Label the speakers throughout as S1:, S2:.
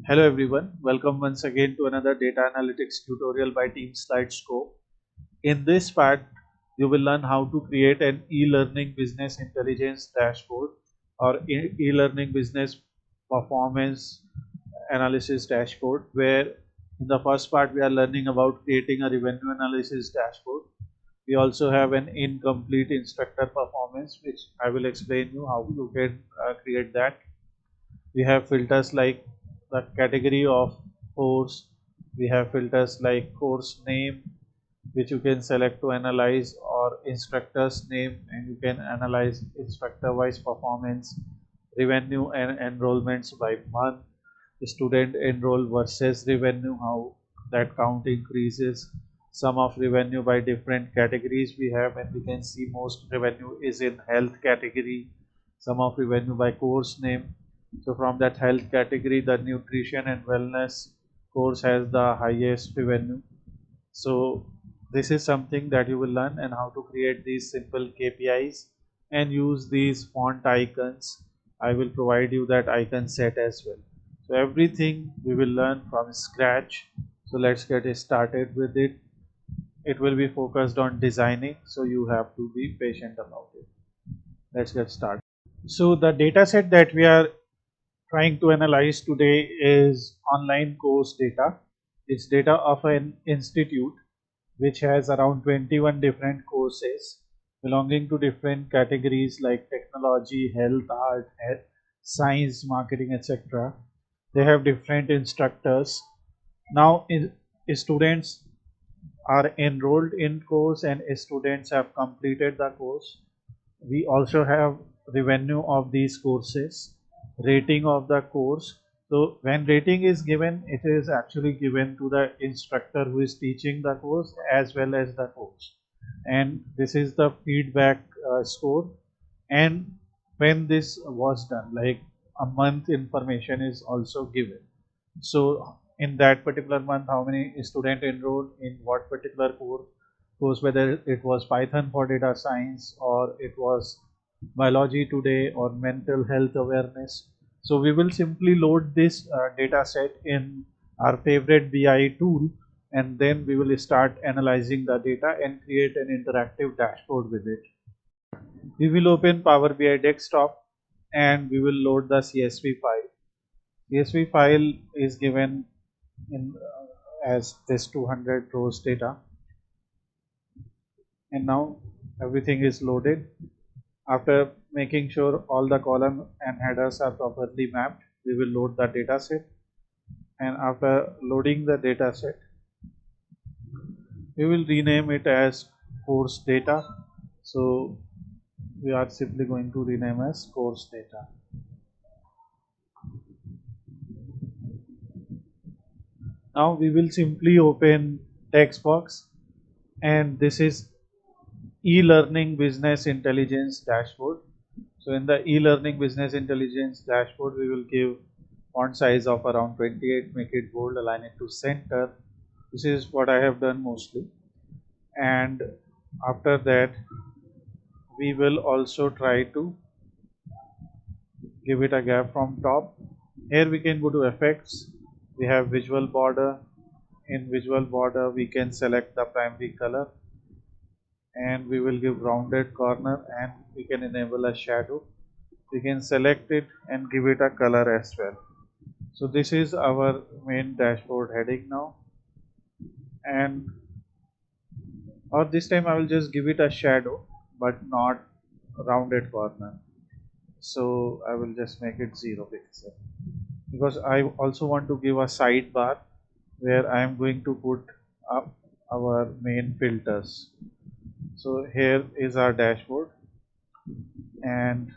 S1: Hello everyone, welcome once again to another data analytics tutorial by Team SlideScope. In this part, you will learn how to create an e-learning business intelligence dashboard or e-learning business performance analysis dashboard, where in the first part we are learning about creating a revenue analysis dashboard. We also have an incomplete instructor performance, which I will explain you how you can create that. We have filters like the category of course. We have filters like course name, which you can select to analyze, or instructor's name, and you can analyze instructor wise performance, revenue and enrollments by month, student enroll versus revenue, how that count increases, sum of revenue by different categories we have, and we can see most revenue is in health category, sum of revenue by course name. So from that health category, the nutrition and wellness course has the highest revenue. So this is something that you will learn, and how to create these simple KPIs and use these font icons. I will provide you that icon set as well. So everything we will learn from scratch. So let's get started with it. It will be focused on designing, so you have to be patient about it. Let's get started. So the data set that we are trying to analyze today is online course data. It's data of an institute which has around 21 different courses belonging to different categories like technology, health, art, science, marketing, etc. They have different instructors. Now, students are enrolled in course and students have completed the course. We also have revenue of these courses, rating of the course. So when rating is given, it is actually given to the instructor who is teaching the course as well as the course, and this is the feedback score. And when this was done, like a month information is also given. So in that particular month, how many student enrolled in what particular course, whether it was Python for data science, or it was biology today, or mental health awareness. So we will simply load this data set in our favorite BI tool, and then we will start analyzing the data and create an interactive dashboard with it. We will open Power BI desktop and we will load the CSV file. CSV file is given in as this 200 rows data, and now everything is loaded. After making sure all the column and headers are properly mapped, we will load the data set, and after loading the data set, we will rename it as course data. So we are simply going to rename as course data. Now we will simply open text box, and this is e-learning business intelligence dashboard. So in the e-learning business intelligence dashboard, we will give font size of around 28, make it bold, align it to center. This is what I have done mostly. And after that, we will also try to give it a gap from top. Here we can go to effects. We have visual border. In visual border, we can select the primary color, and we will give rounded corner, and we can enable a shadow. We can select it and give it a color as well. So this is our main dashboard heading now, and or this time I will just give it a shadow but not rounded corner. So I will just make it 0 pixel, because I also want to give a sidebar where I am going to put up our main filters. So here is our dashboard, and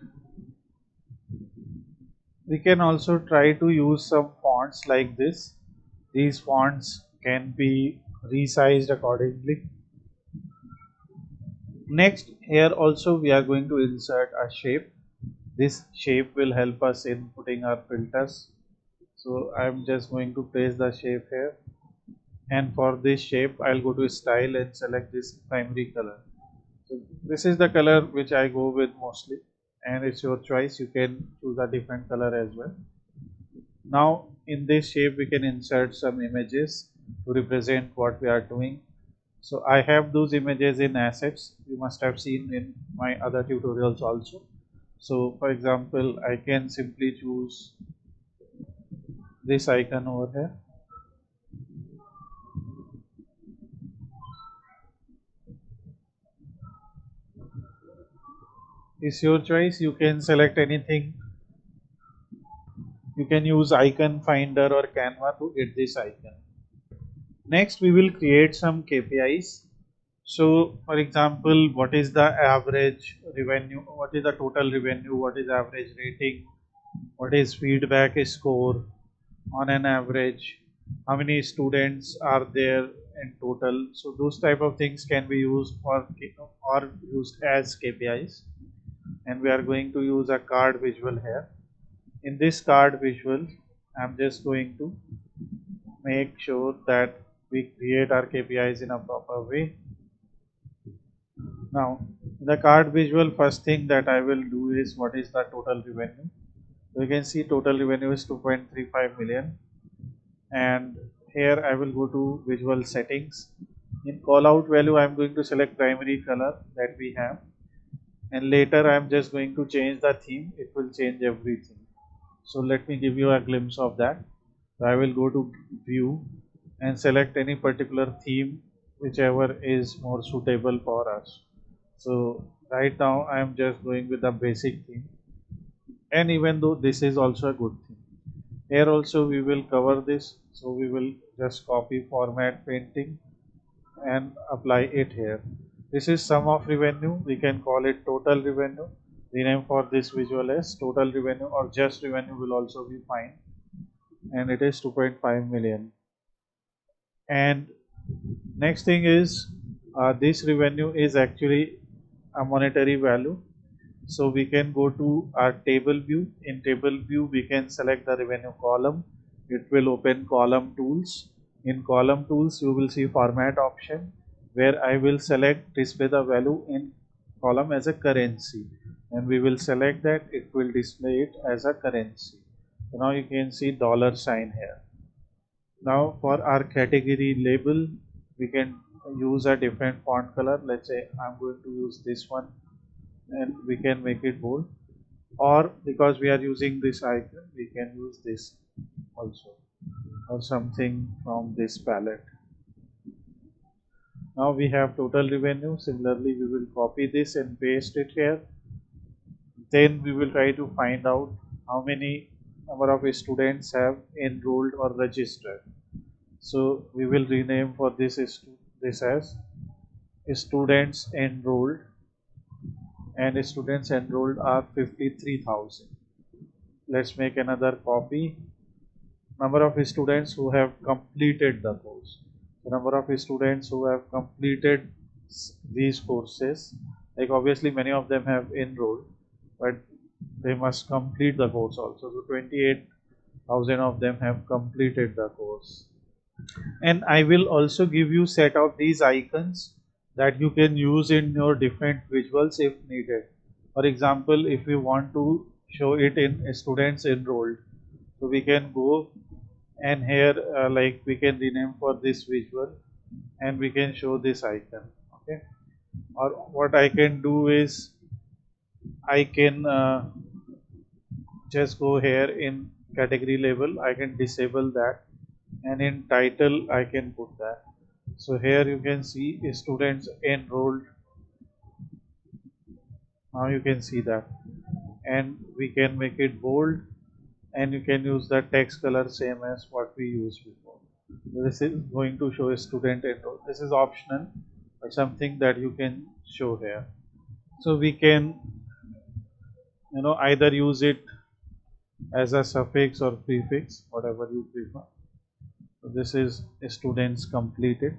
S1: we can also try to use some fonts like this. These fonts can be resized accordingly. Next, here also we are going to insert a shape. This shape will help us in putting our filters. So I'm just going to place the shape here, and for this shape I'll go to style and select this primary color. So this is the color which I go with mostly, and it's your choice, you can choose a different color as well. Now in this shape we can insert some images to represent what we are doing. So I have those images in assets. You must have seen in my other tutorials also. So for example, I can simply choose this icon over here. It's your choice. You can select anything. You can use icon finder or Canva to get this icon. Next, we will create some KPIs. So for example, what is the average revenue? What is the total revenue? What is average rating? What is feedback score on an average? How many students are there in total? So those type of things can be used for or used as KPIs. And we are going to use a card visual here. In this card visual, I'm just going to make sure that we create our KPIs in a proper way. Now, in the card visual, first thing that I will do is what is the total revenue. So you can see total revenue is 2.35 million. And here I will go to visual settings. In call out value, I am going to select primary color that we have. And later I am just going to change the theme. It will change everything. So let me give you a glimpse of that. So I will go to view and select any particular theme whichever is more suitable for us. So right now I am just going with the basic theme, and even though this is also a good theme, here also we will cover this. So we will just copy format painting and apply it here. This is sum of revenue. We can call it total revenue. The name for this visual as total revenue or just revenue will also be fine, and it is 2.5 million. And next thing is this revenue is actually a monetary value. So we can go to our table view. In table view we can select the revenue column. It will open column tools. In column tools you will see format option, where I will select display the value in column as a currency, and we will select that. It will display it as a currency. So now you can see dollar sign here. Now for our category label, we can use a different font color. Let's say I'm going to use this one, and we can make it bold, or because we are using this icon we can use this also, or something from this palette. Now we have total revenue. Similarly we will copy this and paste it here. Then we will try to find out how many number of students have enrolled or registered. So we will rename for this as students enrolled, and students enrolled are 53,000. Let's make another copy. Number of students who have completed the course. The number of students who have completed these courses, like obviously many of them have enrolled, but they must complete the course also. So 28,000 of them have completed the course. And I will also give you set of these icons that you can use in your different visuals if needed. For example, if we want to show it in students enrolled, so we can go and here like we can rename for this visual, and we can show this icon. Okay, or what I can do is I can just go here in category label. I can disable that, and in title I can put that. So here you can see students enrolled. Now you can see that, and we can make it bold, and you can use the text color same as what we used before. This is going to show a student enrolled. This is optional, but something that you can show here. So we can either use it as a suffix or prefix, whatever you prefer. So this is students completed.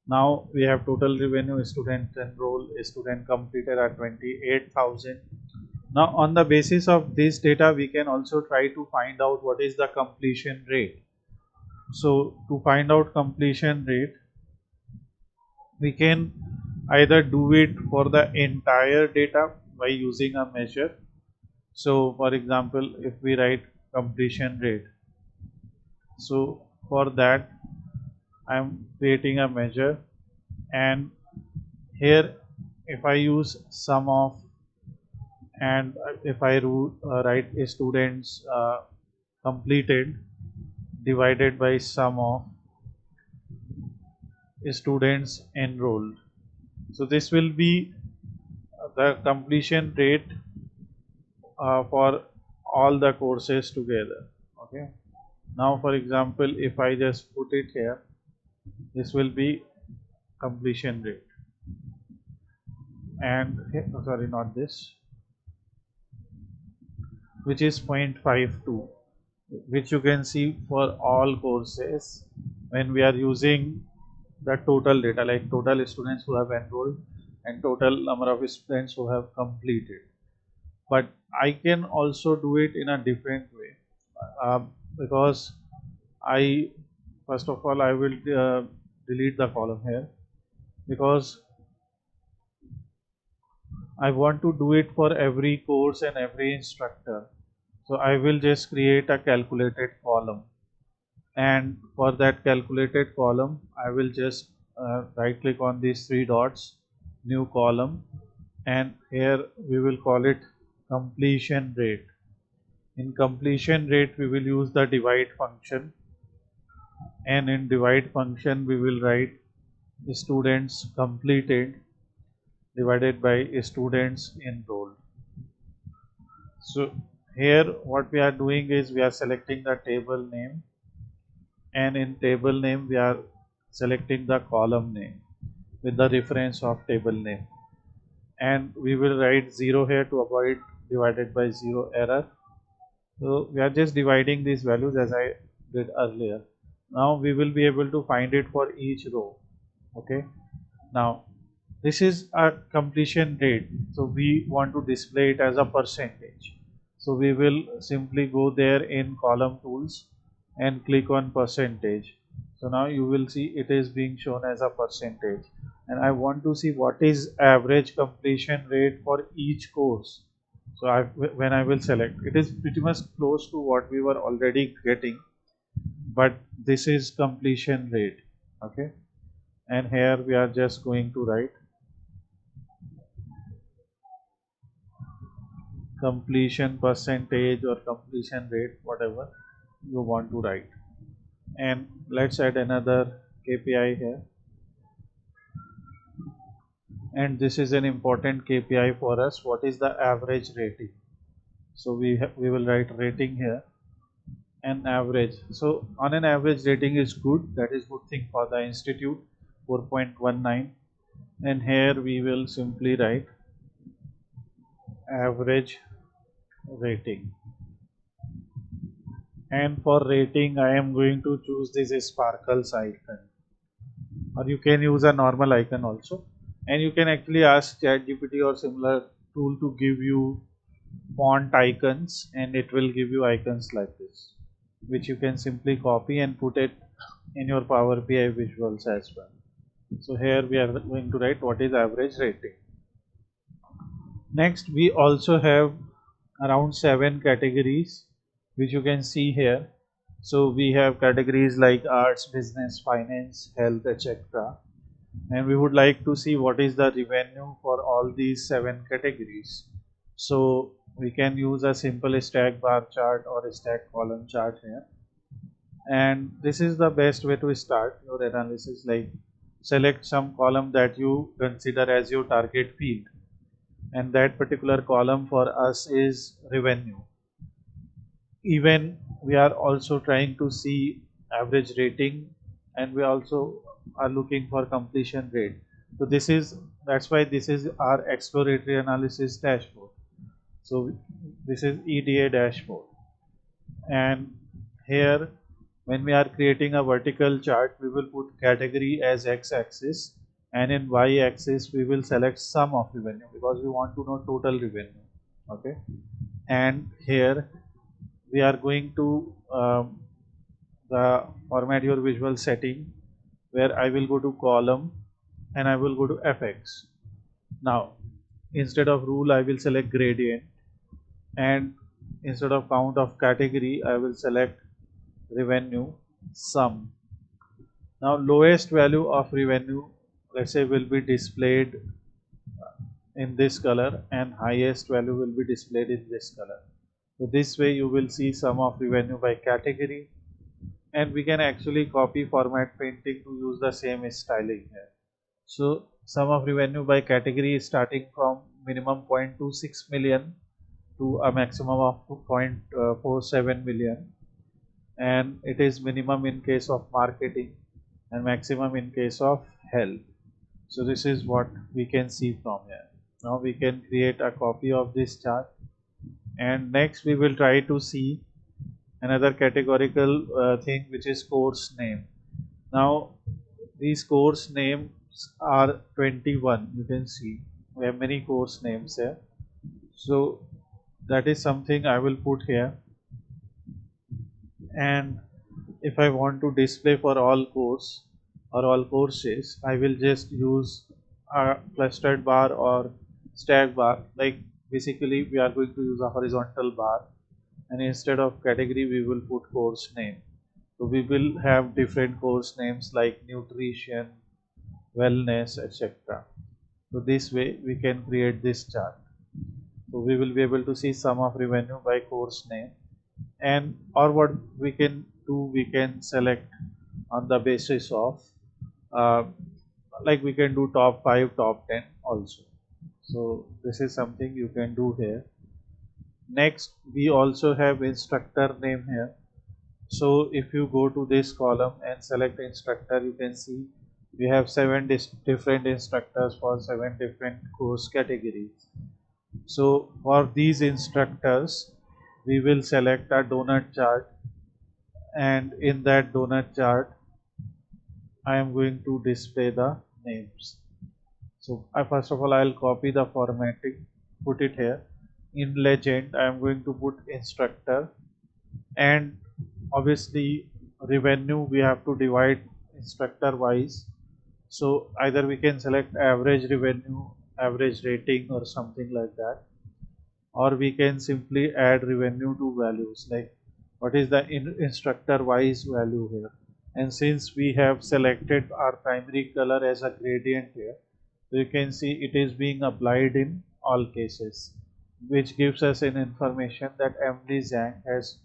S1: Now we have total revenue, student enrolled, student completed at 28,000. Now on the basis of this data we can also try to find out what is the completion rate. So to find out completion rate, we can either do it for the entire data by using a measure. So for example, if we write completion rate, So for that I'm creating a measure, and here if I use sum of, and if I write a students completed divided by sum of students enrolled. So this will be the completion rate for all the courses together. Okay. Now for example, if I just put it here, this will be completion rate, and sorry, not this, which is 0.52, which you can see for all courses when we are using the total data, like total students who have enrolled and total number of students who have completed. But I can also do it in a different way, because I, first of all, I will delete the column here, because I want to do it for every course and every instructor. So I will just create a calculated column, and for that calculated column I will just right click on these three dots, new column, and here we will call it completion rate. In completion rate we will use the divide function, and in divide function we will write students completed divided by students enrolled. So here what we are doing is we are selecting the table name, and in table name we are selecting the column name with the reference of table name, and we will write 0 here to avoid divided by 0 error. So we are just dividing these values as I did earlier. Now we will be able to find it for each row. Okay. Now this is a completion rate, so we want to display it as a percentage. So we will simply go there in column tools and click on percentage. So now you will see it is being shown as a percentage, and I want to see what is average completion rate for each course. So when I will select, it is pretty much close to what we were already getting, but this is completion rate. Okay. And here we are just going to write completion percentage or completion rate, whatever you want to write. And let's add another KPI here, and this is an important KPI for us. What is the average rating? So we will write rating here, and average. So on an average rating is good, that is good thing for the institute, 4.19, and here we will simply write average rating. And for rating I am going to choose this sparkles icon, or you can use a normal icon also, and you can actually ask ChatGPT or similar tool to give you font icons, and it will give you icons like this, which you can simply copy and put it in your Power BI visuals as well. So here we are going to write what is average rating. Next we also have around 7 categories which you can see here. So we have categories like arts, business, finance, health, etc. And we would like to see what is the revenue for all these 7 categories. So we can use a simple stack bar chart or a stack column chart here. And this is the best way to start your analysis, like select some column that you consider as your target field, and that particular column for us is revenue. Even we are also trying to see average rating, and we also are looking for completion rate. So that's why this is our exploratory analysis dashboard. So this is EDA dashboard, and here when we are creating a vertical chart we will put category as x-axis, and in y-axis we will select sum of revenue because we want to know total revenue. Okay. And here we are going to the format your visual setting, where I will go to column and I will go to FX. Now instead of rule I will select gradient, and instead of count of category I will select revenue, sum. Now lowest value of revenue, let's say, will be displayed in this color and highest value will be displayed in this color. So this way you will see sum of revenue by category, and we can actually copy format painting to use the same styling here. So sum of revenue by category is starting from minimum 0.26 million to a maximum of 0.47 million, and it is minimum in case of marketing and maximum in case of health. So this is what we can see from here. Now we can create a copy of this chart, and next we will try to see another categorical thing, which is course name. Now these course names are 21. You can see we have many course names here. So that is something I will put here, and if I want to display for all course or all courses, I will just use a clustered bar or stack bar. Like basically we are going to use a horizontal bar, and instead of category we will put course name. So we will have different course names like nutrition, wellness, etc. So this way we can create this chart. So we will be able to see sum of revenue by course name, and or what we can do, we can select on the basis of uh, like we can do top 5, top 10 also. So this is something you can do here. Next we also have instructor name here. So if you go to this column and select instructor, you can see we have 7 different instructors for 7 different course categories. So for these instructors we will select a donut chart, and in that donut chart I am going to display the names. So first of all I will copy the formatting, put it here. In legend I am going to put instructor, and obviously revenue we have to divide instructor wise. So either we can select average revenue, average rating or something like that, or we can simply add revenue to values, like what is the instructor wise value here. And since we have selected our primary color as a gradient here, so you can see it is being applied in all cases, which gives us an information that Emily Zhang has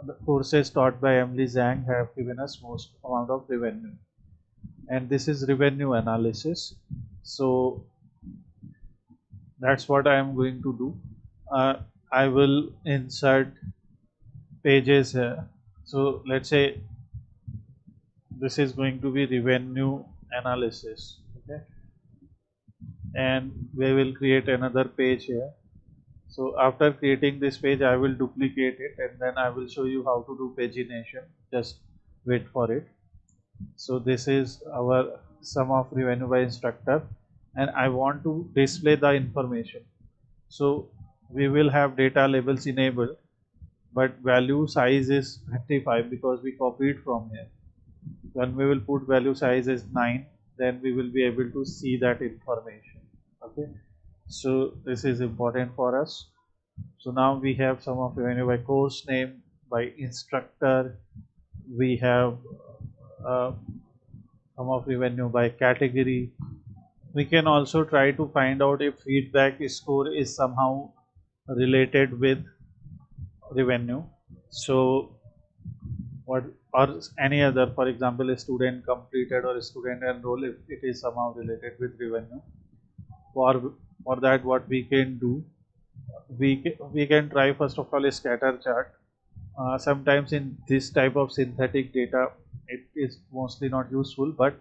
S1: the courses taught by Emily Zhang have given us most amount of revenue, and this is revenue analysis. So that's what I am going to do. I will insert pages here. So let's say this is going to be revenue analysis, okay, and we will create another page here. So after creating this page I will duplicate it, and then I will show you how to do pagination. Just wait for it. So this is our sum of revenue by instructor, and I want to display the information. So we will have data labels enabled, but value size is 25 because we copied from here. When we will put value size as 9, then we will be able to see that information. Okay, so this is important for us. So now we have sum of revenue by course name, by instructor. We have uh, sum of revenue by category. We can also try to find out if feedback score is somehow related with revenue. So what, or any other, for example a student completed or a student enrolled, if it is somehow related with revenue. For that what we can do, we can try first of all a scatter chart. Sometimes in this type of synthetic data it is mostly not useful, but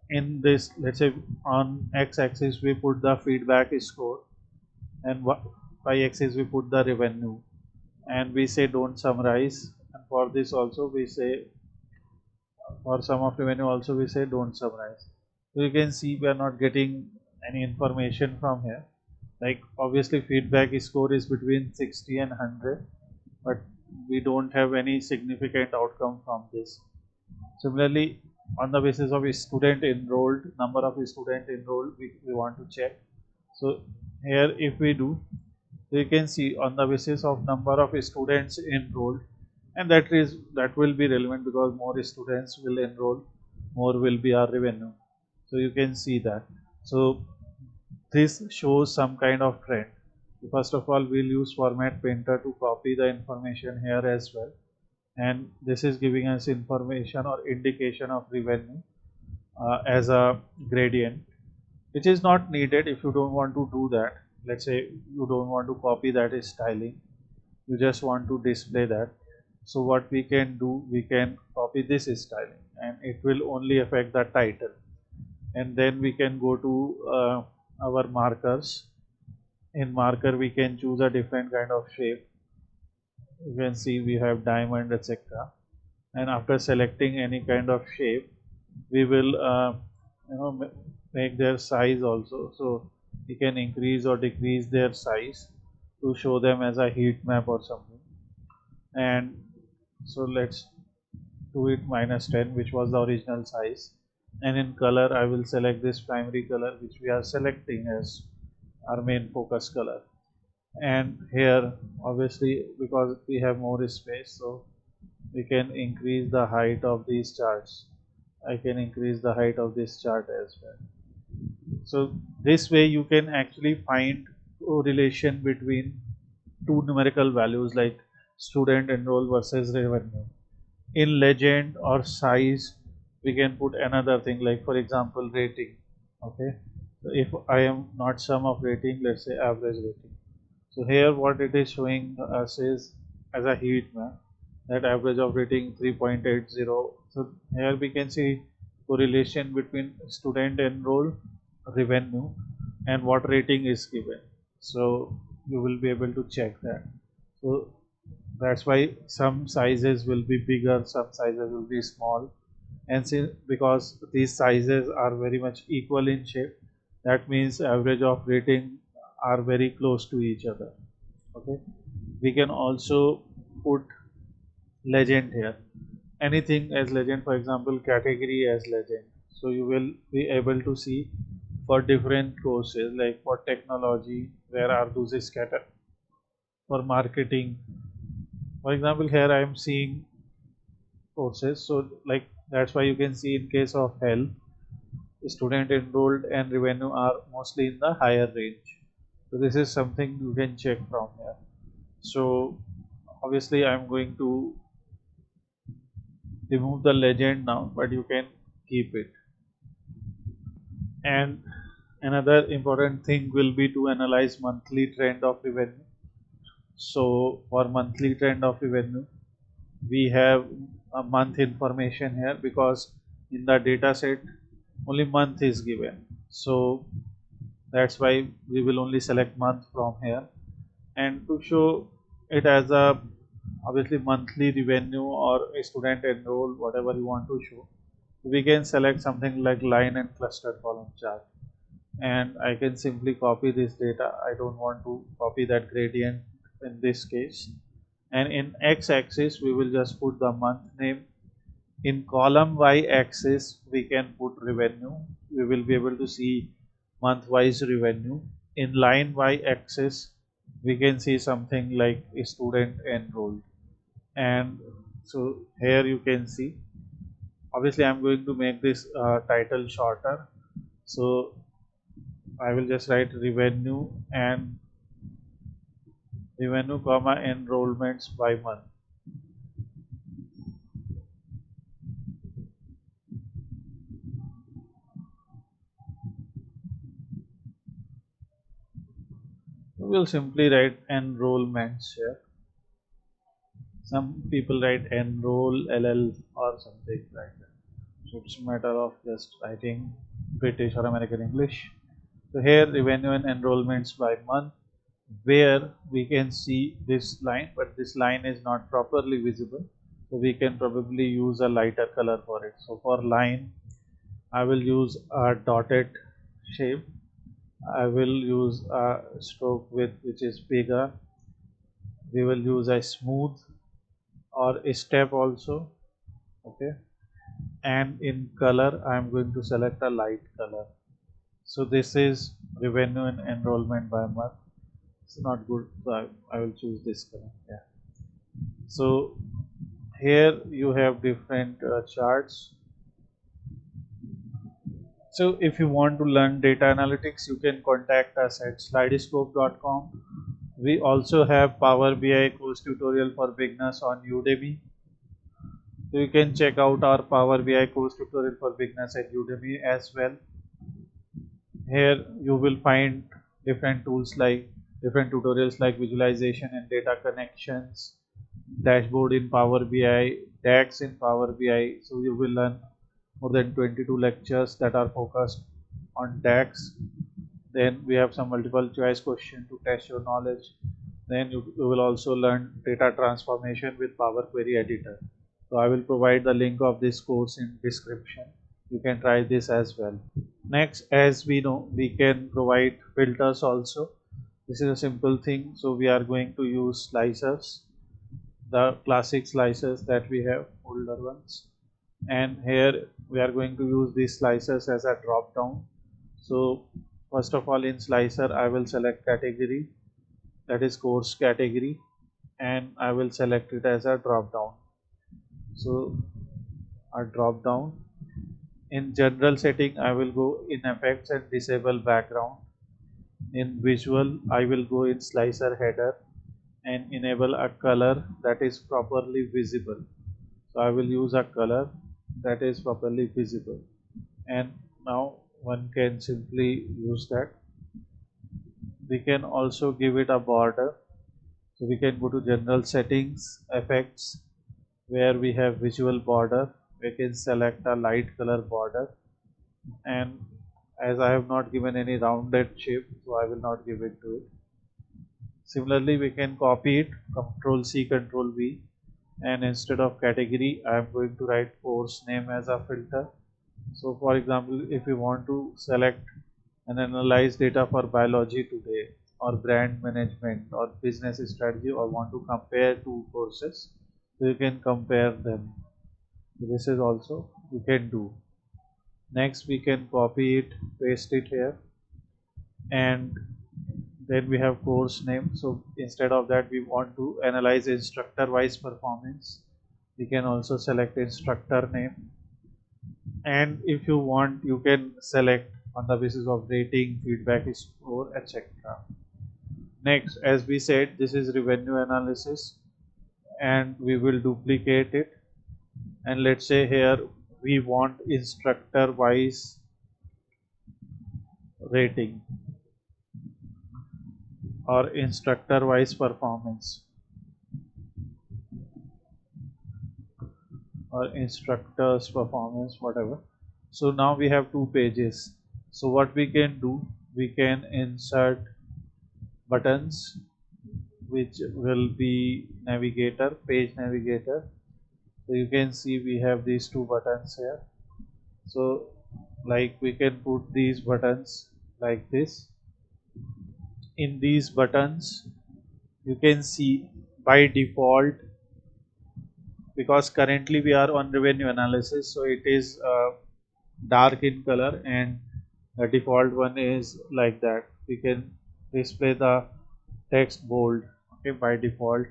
S1: in this, let's say on x-axis we put the feedback score, and y-axis we put the revenue, and we say don't summarize. And for this also we say, for sum of revenue also we say don't summarize. So you can see we are not getting any information from here. Like obviously feedback score is between 60 and 100, but we don't have any significant outcome from this. Similarly, on the basis of student enrolled, number of student enrolled, we want to check. So here if we do, you can see on the basis of number of students enrolled and that will be relevant because more students will enroll, more will be our revenue. So you can see that. So this shows some kind of trend. First of all, we'll use format painter to copy the information here as well, and this is giving us information or indication of revenue as a gradient, which is not needed if you don't want to do that. Let's say you don't want to copy that styling, you just want to display that. So what we can do, we can copy this styling and it will only affect the title, and then we can go to our markers. In marker we can choose a different kind of shape. You can see we have diamond, etc. And after selecting any kind of shape, we will make their size also. So we can increase or decrease their size to show them as a heat map or something. And so let's do it -10, which was the original size. And in color I will select this primary color which we are selecting as our main focus color. And here obviously because we have more space, so we can increase the height of these charts. I can increase the height of this chart as well. So this way you can actually find correlation between two numerical values like student enroll versus revenue. In legend or size, we can put another thing like for example rating. Okay, so if I am not sum of rating, let's say average rating. So here what it is showing us is as a heat map that average of rating 3.80. So here we can see correlation between student enroll, revenue, and what rating is given. So you will be able to check that. So that's why some sizes will be bigger, some sizes will be small, and since because these sizes are very much equal in shape, that means average of rating are very close to each other. Okay, we can also put legend here, anything as legend, for example category as legend. So you will be able to see for different courses like for technology where are those scattered, for marketing. For example here I am seeing courses, so like that's why you can see in case of health, student enrolled and revenue are mostly in the higher range. So this is something you can check from here. So obviously I'm going to remove the legend now, but you can keep it. And another important thing will be to analyze monthly trend of revenue. So for monthly trend of revenue, we have a month information here because in the data set only month is given. So that's why we will only select month from here. And to show it as a obviously monthly revenue or a student enroll, whatever you want to show, we can select something like line and cluster column chart, and I can simply copy this data. I don't want to copy that gradient in this case. And in x-axis we will just put the month name. In column y-axis we can put revenue. We will be able to see month-wise revenue. In line y-axis we can see something like a student enrolled. And so here you can see, obviously I'm going to make this title shorter. So I will just write revenue and revenue comma enrollments by month. We will simply write enrollments here. Some people write enroll LL or something like that. So it's a matter of just writing British or American English. So here revenue and enrollments by month, where we can see this line, but this line is not properly visible. So we can probably use a lighter color for it. So for line, I will use a dotted shape. I will use a stroke width which is bigger. We will use a smooth or a step also. Okay, and in color I am going to select a light color. So this is revenue and enrollment by month. It's not good, so I will choose this color. Yeah. So Here you have different charts. So if you want to learn data analytics, you can contact us at slidescope.com. We also have Power BI course tutorial for beginners on Udemy. So you can check out our Power BI course tutorial for beginners at Udemy as well. Here you will find different tools like different tutorials like visualization and data connections, dashboard in Power BI, DAX in Power BI. So you will learn more than 22 lectures that are focused on DAX. Then we have some multiple choice question to test your knowledge. Then you will also learn data transformation with Power Query Editor. So I will provide the link of this course in description. You can try this as well. Next, as we know, we can provide filters also. This is a simple thing. So we are going to use slicers, the classic slicers that we have, older ones. And here we are going to use these slicers as a drop down. So first of all, in slicer I will select category, that is course category, and I will select it as a drop down. So a drop down. In general setting I will go in effects and disable background. In visual I will go in slicer header and enable a color that is properly visible. So I will use a color that is properly visible, and now one can simply use that. We can also give it a border. So we can go to general settings, effects, where we have visual border. We can select a light color border, and as I have not given any rounded shape, so I will not give it to it. Similarly, we can copy it, Control C, Control V, and instead of category, I am going to write course name as a filter. So for example, if you want to select and analyze data for biology today, or brand management, or business strategy, or want to compare two courses, so you can compare them. So this is also you can do. Next we can copy it, paste it here, and then we have course name. So instead of that, we want to analyze instructor wise performance. We can also select instructor name, and if you want you can select on the basis of rating, feedback score, etc. Next, as we said, this is revenue analysis, and we will duplicate it, and let's say here we want instructor wise rating or instructor wise performance or instructors performance, whatever. So now we have two pages. So what we can do, we can insert buttons which will be navigator, page navigator. So you can see we have these two buttons here. So like we can put these buttons like this. In these buttons you can see by default, because currently we are on revenue analysis, so it is dark in color, and the default one is like that. We can display the text bold, okay, by default.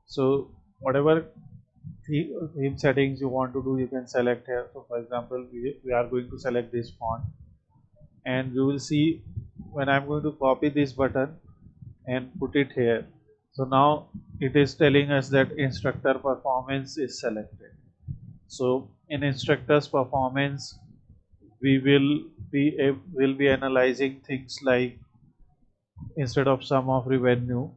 S1: So whatever theme settings you want to do, you can select here. So for example, we are going to select this font, and you will see when I'm going to copy this button and put it here, so now it is telling us that instructor performance is selected. So in instructors performance, we will be analyzing things like, instead of sum of revenue,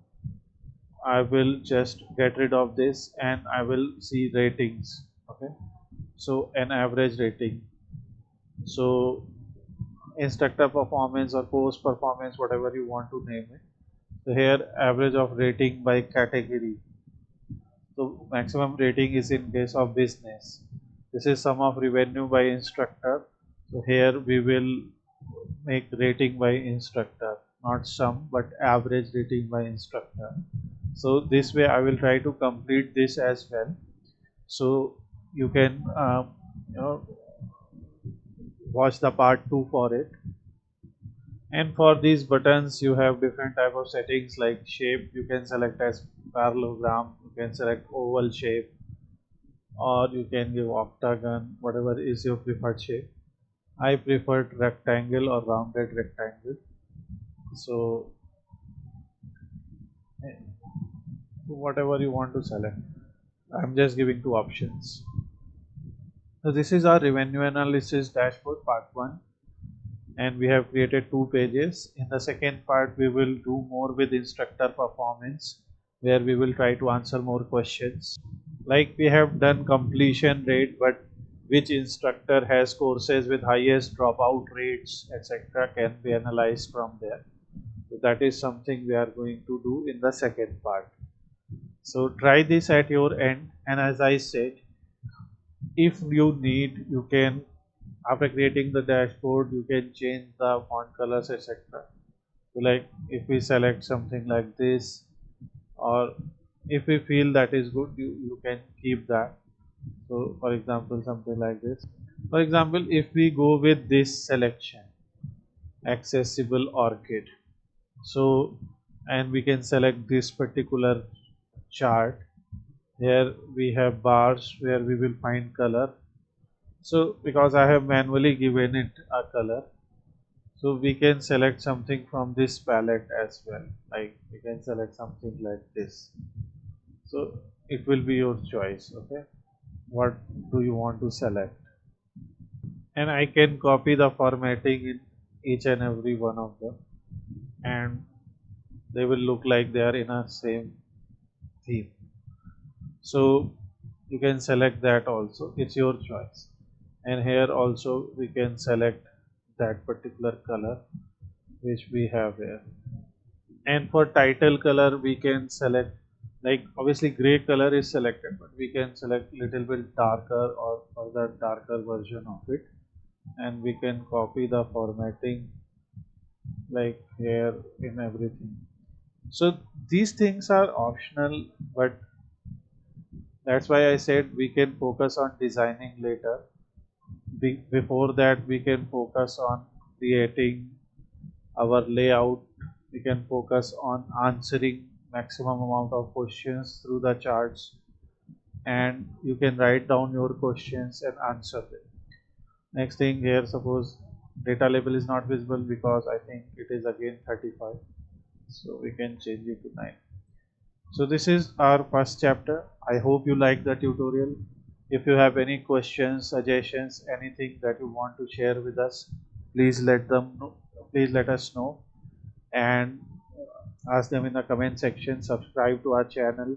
S1: I will just get rid of this and I will see ratings. Okay, so an average rating. So instructor performance or course performance, whatever you want to name it. So here average of rating by category. So maximum rating is in case of business. This is sum of revenue by instructor. So here we will make rating by instructor, not sum but average rating by instructor. So this way I will try to complete this as well. So you can watch the part 2 for it. And for these buttons you have different type of settings, like shape you can select as parallelogram, you can select oval shape, or you can give octagon, whatever is your preferred shape. I preferred rectangle or rounded rectangle. So whatever you want to select. I'm just giving two options. So this is our revenue analysis dashboard part 1, and we have created 2 pages. In the second part we will do more with instructor performance, where we will try to answer more questions. Like we have done completion rate, but which instructor has courses with highest dropout rates, etc., can be analyzed from there. So that is something we are going to do in the second part. So try this at your end, and as I said, if you need, you can, after creating the dashboard, you can change the font colors, etc. So like if we select something like this, or if we feel that is good, you can keep that. So for example, something like this. For example, if we go with this selection, accessible orchid, so, and we can select this particular chart. Here we have bars where we will find color. So because I have manually given it a color, so we can select something from this palette as well. Like we can select something like this. So it will be your choice. Okay, what do you want to select? And I can copy the formatting in each and every one of them, and they will look like they are in a same theme. So you can select that also, it's your choice. And here also we can select that particular color which we have here. And for title color we can select, like obviously gray color is selected, but we can select little bit darker or further darker version of it, and we can copy the formatting like here in everything. So these things are optional, but that's why I said we can focus on designing later. Before that, we can focus on creating our layout. We can focus on answering maximum amount of questions through the charts, and you can write down your questions and answer them. Next thing here, suppose data label is not visible because I think it is again 35, so we can change it to 9. So this is our first chapter. I hope you like the tutorial. If you have any questions, suggestions, anything that you want to share with us, please let them know. Please let us know, and ask them in the comment section. Subscribe to our channel.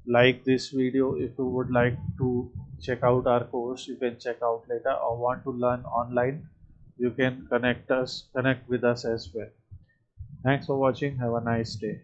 S1: Like this video. If you would like to check out our course, you can check out later, or want to learn online, you can connect with us as well. Thanks for watching. Have a nice day.